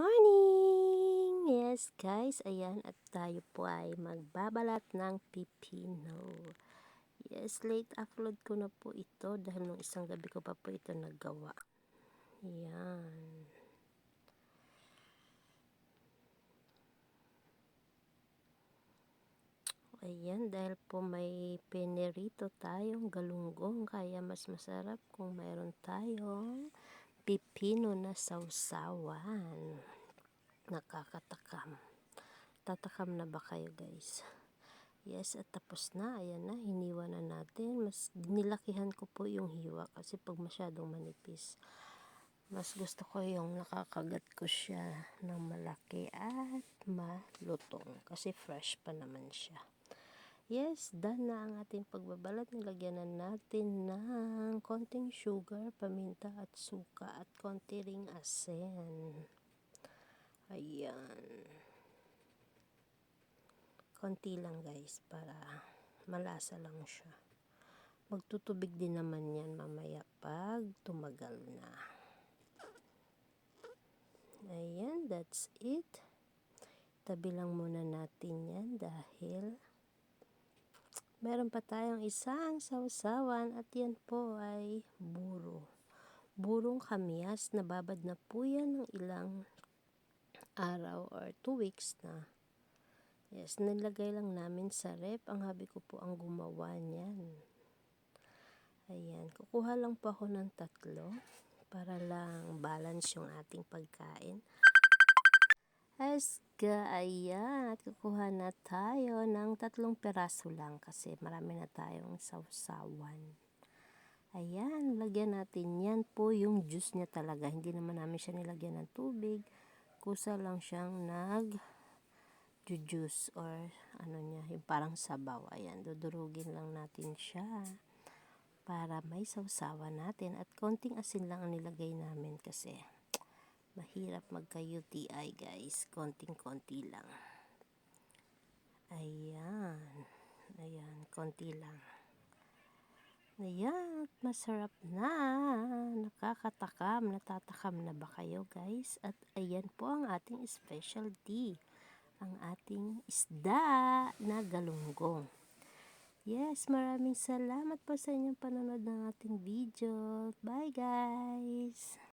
morning! Yes guys, ayan at tayo po ay magbabalat ng pipino. Yes, late upload ko na po ito dahil nung isang gabi ko pa po ito nagawa. Ayan. Ayan, dahil po may penerito tayong galunggong kaya mas masarap kung mayroon tayong pipino na sausawan. Nakakatakam. Tatakam na ba kayo guys? Yes, at tapos na. Ayan na, hiniwa na natin. Mas nilakihan ko po yung hiwa kasi pag masyadong manipis, mas gusto ko yung nakakagat ko siya ng malaki at malutong kasi fresh pa naman siya. Yes, done na ang ating pagbabalat. Nilagyan na natin ng konting sugar, paminta at suka at konti ring asin. Ayan. Konti lang guys para malasa lang siya. Magtutubig din naman yan mamaya pag tumagal na. Ayan, that's it. Tabi lang muna natin yan dahil meron pa tayong isang sausawan at yan po ay buro. Burong kamyas, nababad na po yan ng ilang araw or 2 weeks na. Yes, nilagay lang namin sa rep. Ang hubby ko po ang gumawa niyan. Ayan, kukuha lang po ako ng 3 para lang balance yung ating pagkain. Ayan, at kukuha na tayo ng 3 peraso lang kasi marami na tayong sausawan. Ayan, lagyan natin yan po yung juice niya talaga. Hindi naman namin siya nilagyan ng tubig. Kusa lang siyang juice or ano niya, yung parang sabaw. Ayan, dudurugin lang natin siya para may sausawan natin at konting asin lang ang nilagay namin kasi mahirap magka-UTI guys, konting-konti lang. Ayan, konti lang. Ayan, masarap na, nakakatakam, natatakam na ba kayo guys? At ayan po ang ating specialty, ang ating isda na galunggong. Yes, maraming salamat po sa inyong panonood ng ating video. Bye guys!